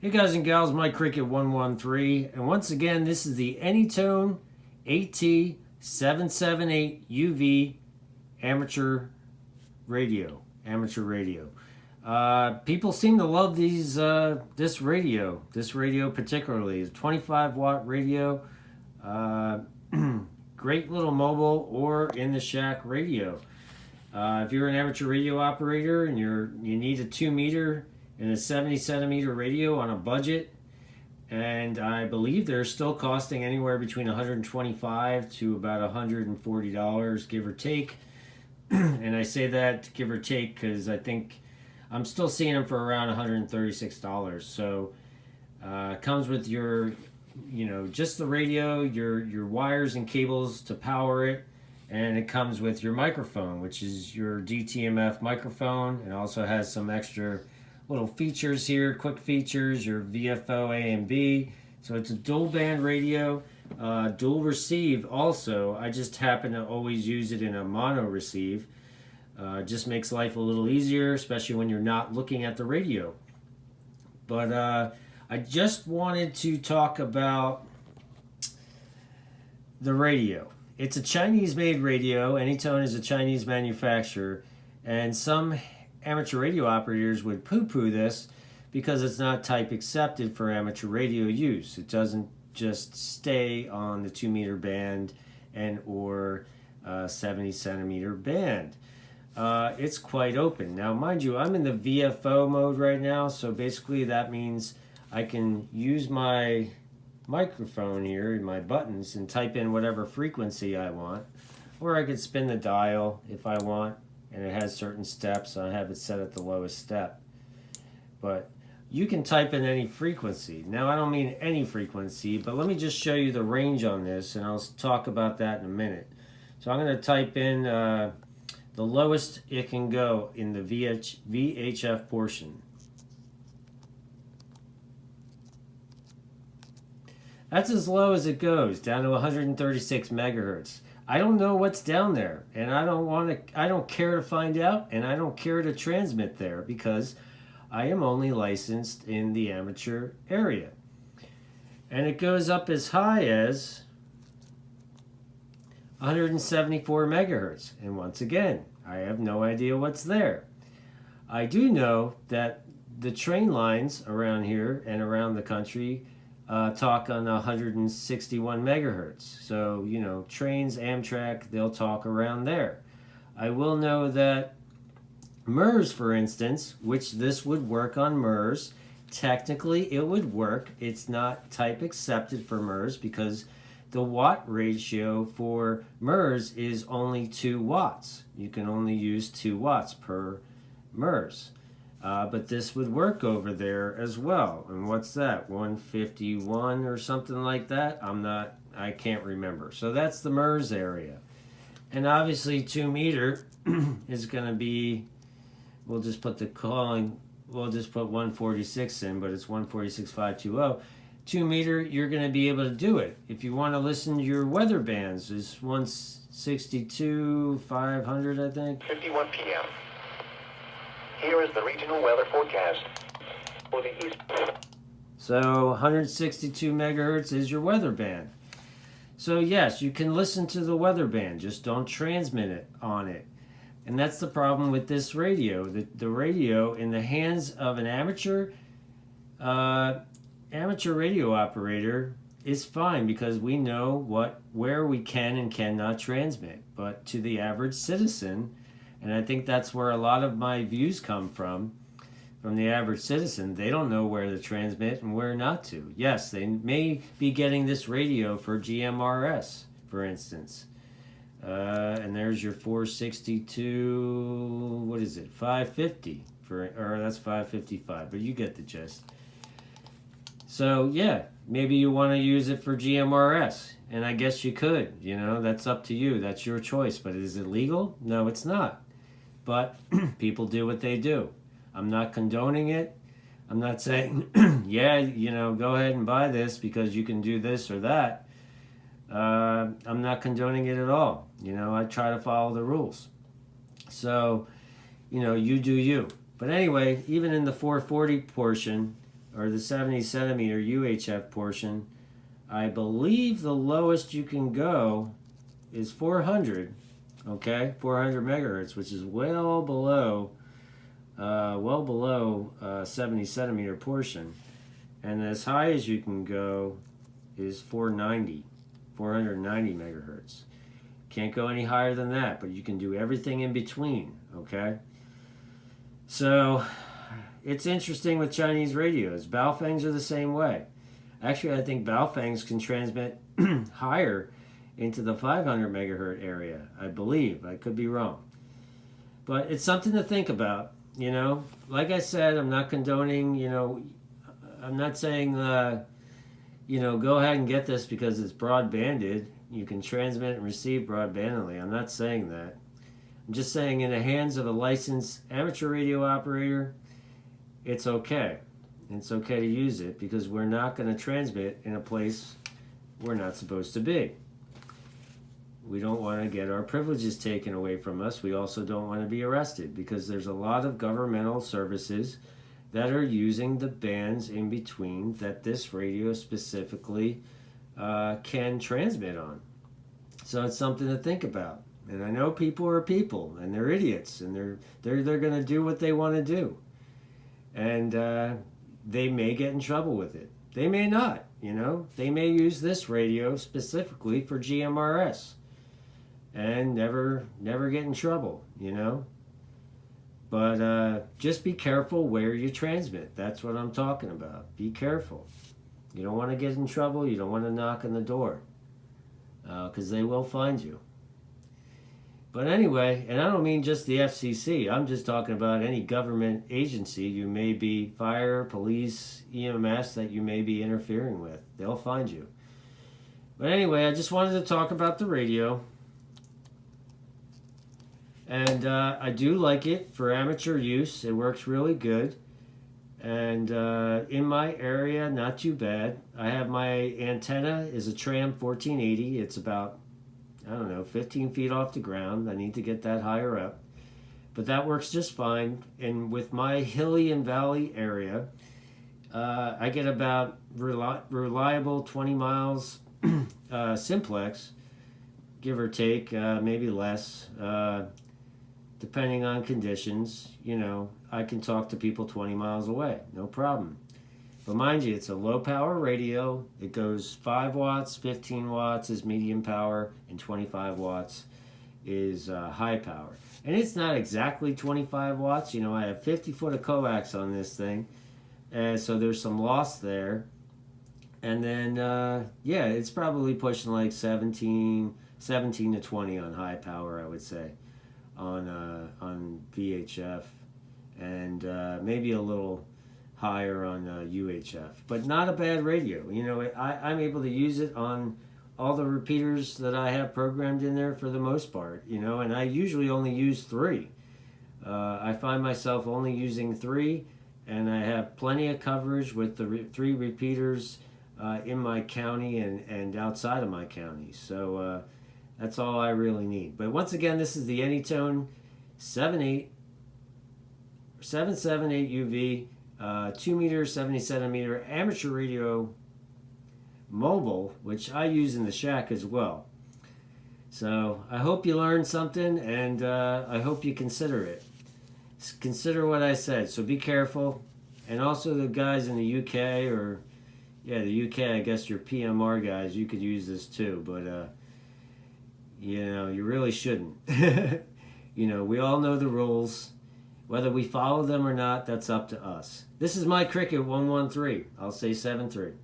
Hey guys and gals, Mike Cricket 113, and once again, this is the Tone AT-778UV amateur radio. People seem to love this radio particularly. It's a 25 watt radio, uh, great little mobile or in the shack radio. If you're an amateur radio operator and you need a 2 meter and a 70 centimeter radio on a budget, and I believe they're still costing anywhere between $125 to about $140, give or take. And I say that give or take because I think I'm still seeing them for around $136. So it comes with your, just the radio, your wires and cables to power it, and it comes with your microphone, which is your DTMF microphone. It also has some extra little features here, quick features, your VFO A and B. So it's a dual band radio, dual receive also. I just happen to always use it in a mono receive. Just makes life a little easier, especially when you're not looking at the radio. But I just wanted to talk about the radio. It's a Chinese-made radio. Anytone is a Chinese manufacturer, and some amateur radio operators would poo-poo this because it's not type accepted for amateur radio use. It doesn't just stay on the 2 meter band and or 70 centimeter band. It's quite open. Now, mind you, I'm in the VFO mode right now, so basically that means I can use my microphone here and my buttons and type in whatever frequency I want, or I could spin the dial if I want, and it has certain steps. I have it set at the lowest step, but you can type in any frequency. Now, I don't mean any frequency, but let me just show you the range on this, and I'll talk about that in a minute. So I'm going to type in the lowest it can go in the VHF portion. That's as low as it goes, down to 136 megahertz. I don't know what's down there, and I don't care to find out, and I don't care to transmit there because I am only licensed in the amateur area. And it goes up as high as 174 megahertz. And once again, I have no idea what's there. I do know that the train lines around here and around the country talk on 161 megahertz. So, trains, Amtrak, they'll talk around there. I will know that MERS, for instance, which this would work on MERS, technically it would work. It's not type accepted for MERS because the watt ratio for MERS is only 2 watts. You can only use 2 watts per MERS. But this would work over there as well. And what's that? 151 or something like that? I can't remember. So that's the MERS area. And obviously 2 meter is going to be, we'll just put 146 in, but it's 146.520. 2 meter, you're going to be able to do it. If you want to listen to your weather bands, it's 162.500, I think. 51 p.m. Here is the regional weather forecast for the east. So 162 megahertz is your weather band. So yes, you can listen to the weather band, just don't transmit it on it. And that's the problem with this radio. The radio in the hands of an amateur radio operator is fine because we know where we can and cannot transmit. But to the average citizen, and I think that's where a lot of my views come from the average citizen. They don't know where to transmit and where not to. Yes, they may be getting this radio for GMRS, for instance. And there's your 462, what is it, 550, or that's 555, but you get the gist. So, yeah, maybe you want to use it for GMRS, and I guess you could, that's up to you. That's your choice, but is it legal? No, it's not. But people do what they do. I'm not condoning it. I'm not saying, yeah, go ahead and buy this because you can do this or that. I'm not condoning it at all. I try to follow the rules. So, you do you. But anyway, even in the 440 portion, or the 70 centimeter UHF portion, I believe the lowest you can go is 400, okay, 400 megahertz, which is well below 70 centimeter portion. And as high as you can go is 490 megahertz. Can't go any higher than that, but you can do everything in between, okay? So it's interesting with Chinese radios. Baofangs are the same way. Actually, I think Baofangs can transmit higher into the 500 megahertz area, I believe. I could be wrong. But it's something to think about, you know. Like I said, I'm not condoning, you know, I'm not saying, you know, go ahead and get this because it's broadbanded. You can transmit and receive broadbandedly. I'm not saying that. I'm just saying in the hands of a licensed amateur radio operator, it's okay. It's okay to use it because we're not going to transmit in a place we're not supposed to be. We don't want to get our privileges taken away from us. We also don't want to be arrested because there's a lot of governmental services that are using the bands in between that this radio specifically can transmit on. So it's something to think about. And I know people are people, and they're idiots, and they're going to do what they want to do, and they may get in trouble with it. They may not. You know, they may use this radio specifically for GMRS, and never get in trouble. You know. But just be careful where you transmit. That's what I'm talking about. Be careful. You don't want to get in trouble. You don't want to knock on the door because they will find you. But anyway, and I don't mean just the FCC. I'm just talking about any government agency you may be, fire, police, EMS, that you may be interfering with. They'll find you. But anyway, I just wanted to talk about the radio. And I do like it for amateur use. It works really good. And in my area, not too bad. I have my antenna is a Tram 1480. It's about, I don't know, 15 feet off the ground. I need to get that higher up. But that works just fine. And with my hilly and valley area, I get about reliable 20 miles simplex, give or take, maybe less. Depending on conditions, you know, I can talk to people 20 miles away, no problem. But mind you, it's a low power radio. It goes 5 watts, 15 watts is medium power, and 25 watts is high power. And it's not exactly 25 watts. You know, I have 50 foot of coax on this thing, and so there's some loss there. And then, yeah, it's probably pushing like 17 to 20 on high power, I would say. On VHF, and maybe a little higher on UHF, but not a bad radio. You know, I'm able to use it on all the repeaters that I have programmed in there for the most part, you know, and I usually only use 3. I find myself only using 3, and I have plenty of coverage with the 3 repeaters in my county and outside of my county. So that's all I really need. But once again, this is the Tone 778UV 2 meter 70 centimeter amateur radio mobile, which I use in the shack as well. So I hope you learned something, and I hope you consider it. Consider what I said. So be careful. And also the guys in the UK, or yeah, the UK, I guess your PMR guys, you could use this too, but you know, you really shouldn't. You know, we all know the rules. Whether we follow them or not, that's up to us. This is my Cricket 113. I'll say 7-3.